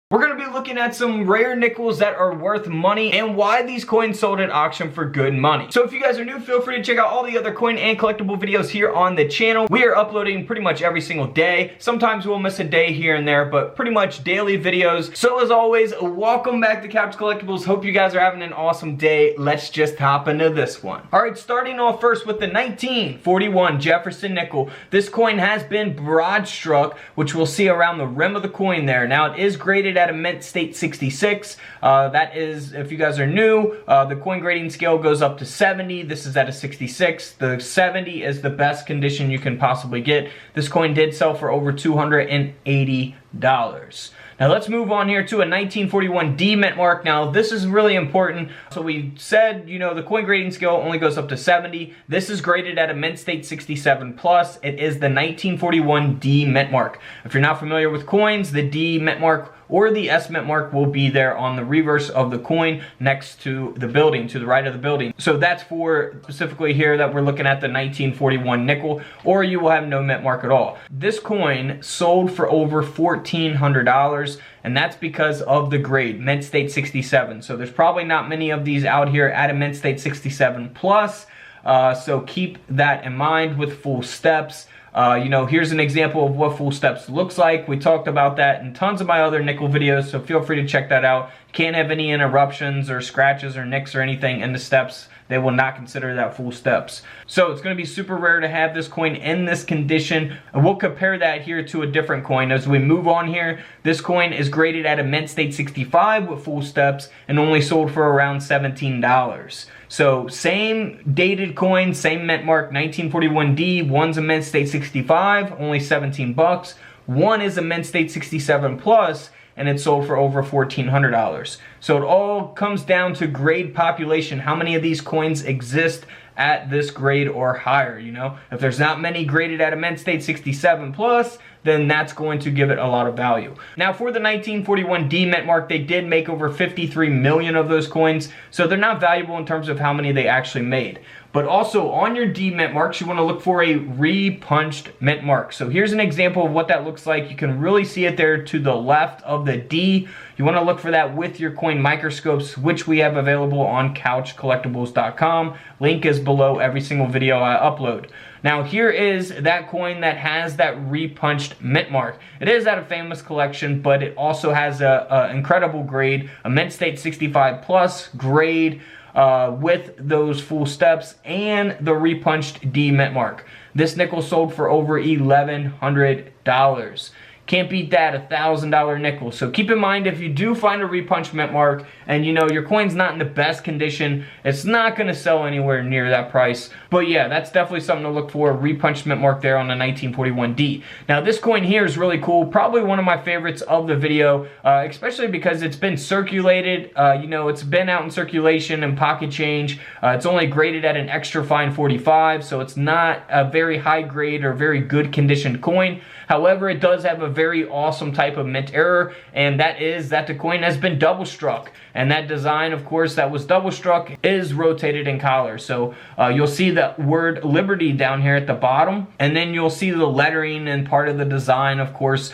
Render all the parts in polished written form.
We're going to be looking at some rare nickels that are worth money and why these coins sold at auction for good money. So if you guys are new, feel free to check out all the other coin and collectible videos here on the channel. We are uploading pretty much every single day. Sometimes we'll miss a day here and there, but pretty much daily videos. So as always, welcome back to Cap's Collectibles. Hope you guys are having an awesome day. Let's just hop into this one. Alright, starting off first with the 1941 Jefferson Nickel. This coin has been broad struck, which we'll see around the rim of the coin there. Now it is graded at a mint state 66. That is, if you guys are new, the coin grading scale goes up to 70. This is at a 66. The 70 is the best condition you can possibly get. This coin did sell for over $280. Now let's move on here to a 1941 D mint mark. Now this is really important. So we said, you know, the coin grading scale only goes up to 70. This is graded at a mint state 67 plus. It is the 1941 D mint mark. If you're not familiar with coins, the D mint mark or the S mint mark will be there on the reverse of the coin next to the building, to the right of the building. So that's for specifically here that we're looking at the 1941 nickel, or you will have no mint mark at all. This coin sold for over $1,400, and that's because of the grade, mint state 67. So there's probably not many of these out here at a mint state 67 plus. So keep that in mind with full steps. You know, here's an example of what full steps looks like. We talked about that in tons of my other nickel videos, so feel free to check that out. Can't have any interruptions or scratches or nicks or anything in the steps. They will not consider that full steps. So it's going to be super rare to have this coin in this condition. And we'll compare that here to a different coin. As we move on here, this coin is graded at a mint state 65 with full steps and only sold for around $17. So same dated coin, same mint mark, 1941D. One's a mint state 65, only 17 bucks. One is a mint state 67 plus, and it sold for over $1,400. So it all comes down to grade population. How many of these coins exist at this grade or higher, you know? If there's not many graded at a mint state 67 plus, then that's going to give it a lot of value. Now for the 1941 D mint mark, they did make over 53 million of those coins, so they're not valuable in terms of how many they actually made. But also on your D mint marks, you want to look for a repunched mint mark. So here's an example of what that looks like. You can really see it there to the left of the D. You want to look for that with your coin microscopes, which we have available on couchcollectibles.com. Link is below every single video I upload. Now here is that coin that has that repunched mint mark. It is at a famous collection, but it also has a incredible grade, a mint state 65 plus grade, with those full steps and the repunched D mint mark. This nickel sold for over $1,100. Can't beat that, $1,000 nickel. So keep in mind, if you do find a repunched mint mark and you know your coin's not in the best condition, it's not going to sell anywhere near that price. But yeah, that's definitely something to look for, a repunched mint mark there on the 1941D. Now this coin here is really cool, probably one of my favorites of the video, especially because it's been circulated. You know, it's been out in circulation and pocket change. It's only graded at an extra fine 45, so it's not a very high grade or very good conditioned coin. However, it does have a very awesome type of mint error, and that is that the coin has been double struck. And that design, of course, that was double struck is rotated in collar. So you'll see the word Liberty down here at the bottom, and then you'll see the lettering and part of the design, of course,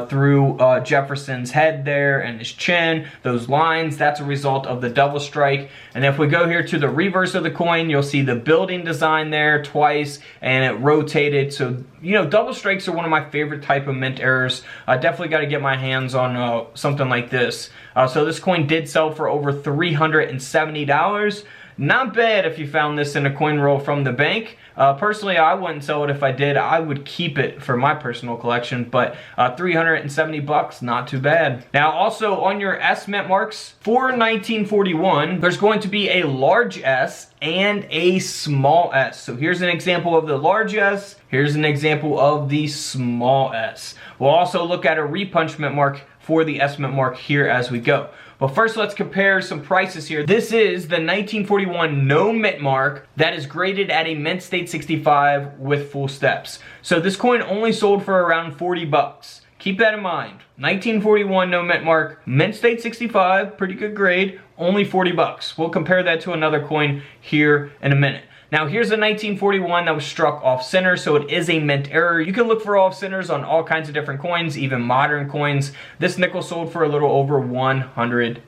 through Jefferson's head there and his chin. Those lines, that's a result of the double strike. And if we go here to the reverse of the coin, you'll see the building design there twice, and it rotated. So, you know, double strikes are one of my favorite type of mint errors. I definitely got to get my hands on something like this. So this coin did sell for over $370. Not bad if you found this in a coin roll from the bank. Personally, I wouldn't sell it if I did. I would keep it for my personal collection, but 370 bucks, not too bad. Now, also on your S mint marks for 1941, there's going to be a large S and a small s. So here's an example of the large S. Here's an example of the small s. We'll also look at a repunch mint mark for the S mint mark here as we go. But first, let's compare some prices here. This is the 1941 no mint mark that is graded at a mint state 65 with full steps. So this coin only sold for around 40 bucks. Keep that in mind. 1941 no mint mark, mint state 65, pretty good grade, only 40 bucks. We'll compare that to another coin here in a minute. Now here's a 1941 that was struck off center, so it is a mint error. You can look for off centers on all kinds of different coins, even modern coins. This nickel sold for a little over $100.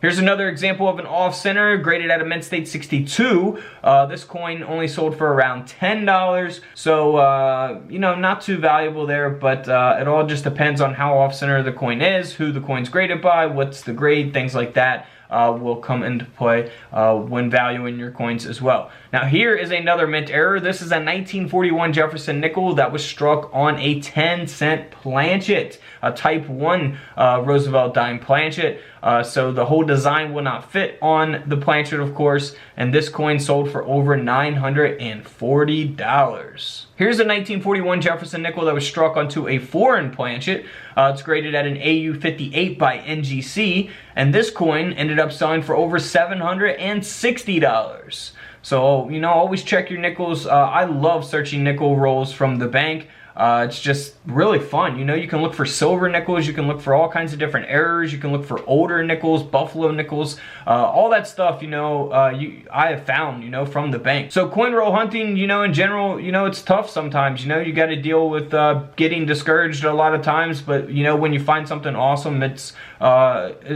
Here's another example of an off center graded at a mint state 62. This coin only sold for around $10, so you know, not too valuable there, but it all just depends on how off center the coin is, who the coin's graded by, what's the grade, things like that. Will come into play when valuing your coins as well. Now here is another mint error. This is a 1941 Jefferson Nickel that was struck on a 10-cent Planchet, a Type 1 Roosevelt dime Planchet. So the whole design will not fit on the Planchet, of course, and this coin sold for over $940. Here's a 1941 Jefferson Nickel that was struck onto a foreign Planchet. It's graded at an AU58 by NGC, and this coin ended up selling for over $760. So, you know, always check your nickels. I love searching nickel rolls from the bank. It's just really fun. You know, you can look for silver nickels, you can look for all kinds of different errors, you can look for older nickels, buffalo nickels, all that stuff, you know, I have found, you know, from the bank. So coin roll hunting, you know, in general, you know, it's tough sometimes. You know, you got to deal with getting discouraged a lot of times, but, you know, when you find something awesome, it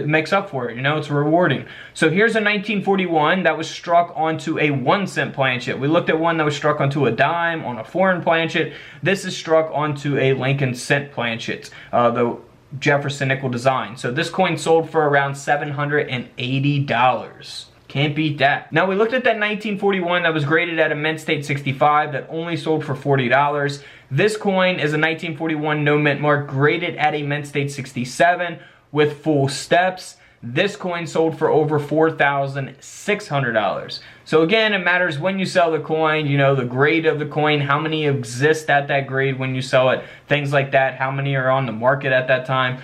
makes up for it, you know, it's rewarding. So here's a 1941 that was struck onto a 1-cent Planchet. We looked at one that was struck onto a dime on a foreign Planchet. This is struck onto a Lincoln cent Planchet, the Jefferson Nickel design. So this coin sold for around $780. Can't beat that. Now we looked at that 1941 that was graded at a mint state 65 that only sold for $40. This coin is a 1941 no mint mark graded at a mint state 67 with full steps. This coin sold for over $4,600. So again, it matters when you sell the coin, you know, the grade of the coin, how many exist at that grade when you sell it, things like that, how many are on the market at that time.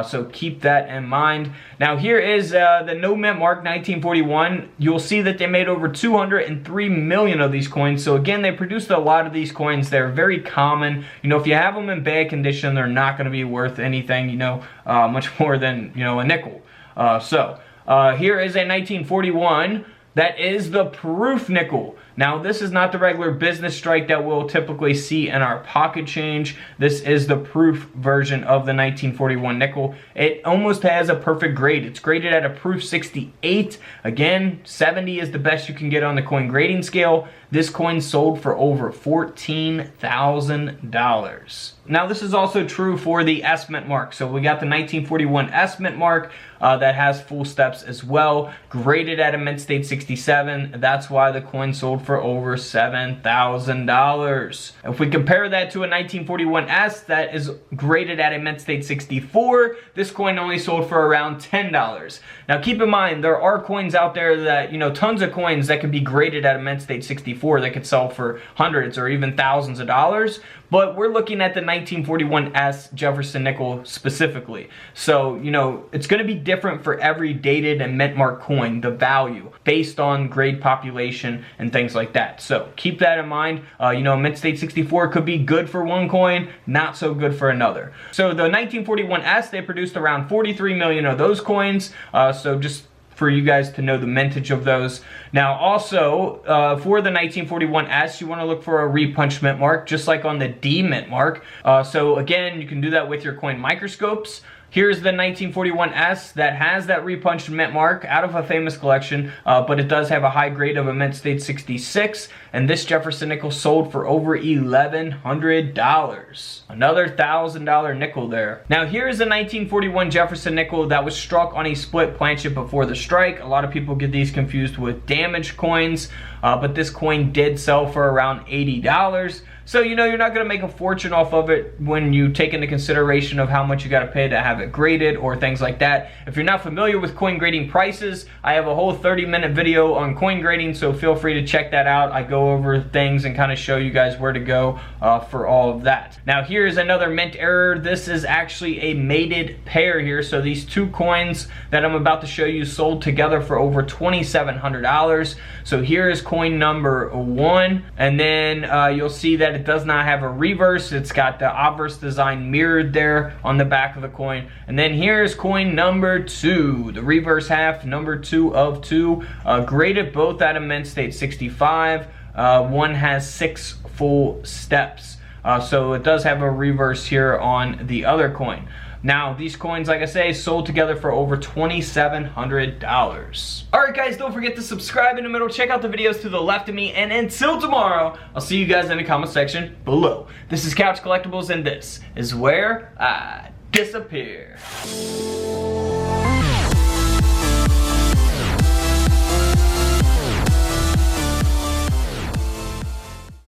So keep that in mind. Now here is the no mint mark 1941. You'll see that they made over 203 million of these coins. So again, they produced a lot of these coins. They're very common. You know, if you have them in bad condition, they're not going to be worth anything, you know, much more than, you know, a nickel. Here is a 1941 that is the proof nickel. Now this is not the regular business strike that we'll typically see in our pocket change. This is the proof version of the 1941 nickel. It almost has a perfect grade. It's graded at a proof 68. Again, 70 is the best you can get on the coin grading scale. This coin sold for over $14,000. Now this is also true for the S mint mark. So we got the 1941 S mint mark that has full steps as well, graded at a mint state 67. That's why the coin sold for over $7,000. If we compare that to a 1941 S that is graded at a mint state 64, this coin only sold for around $10. Now keep in mind, there are coins out there that, you know, tons of coins that could be graded at a mint state 64 that could sell for hundreds or even thousands of dollars. But we're looking at the 1941 S Jefferson Nickel specifically. So, you know, it's going to be different for every dated and mint mark coin, the value, based on grade population and things like that. So keep that in mind. You know, mint state 64 could be good for one coin, not so good for another. So the 1941 S, they produced around 43 million of those coins. So just for you guys to know the mintage of those. Now also, for the 1941 S, you want to look for a repunched mint mark, just like on the D mint mark. So again, you can do that with your coin microscopes. Here's the 1941 S that has that repunched mint mark out of a famous collection, but it does have a high grade of a mint state 66, and this Jefferson Nickel sold for over $1,100. Another $1,000 nickel there. Now here's a 1941 Jefferson Nickel that was struck on a split Planchet before the strike. A lot of people get these confused with damaged coins, but this coin did sell for around $80. So, you know, you're not going to make a fortune off of it when you take into consideration of how much you got to pay to have it graded or things like that. If you're not familiar with coin grading prices, I have a whole 30-minute video on coin grading, so feel free to check that out. I go over things and kind of show you guys where to go for all of that. Now, here's another mint error. This is actually a mated pair here. So these two coins that I'm about to show you sold together for over $2,700. So here is coin number 1, and then you'll see that it does not have a reverse. It's got the obverse design mirrored there on the back of the coin. And then here's coin number 2, the reverse half, number 2 of 2, graded both at a Mint State 65. One has 6 full steps. So it does have a reverse here on the other coin. Now, these coins, like I say, sold together for over $2,700. Alright guys, don't forget to subscribe in the middle, check out the videos to the left of me, and until tomorrow, I'll see you guys in the comment section below. This is Couch Collectibles, and this is where I disappear.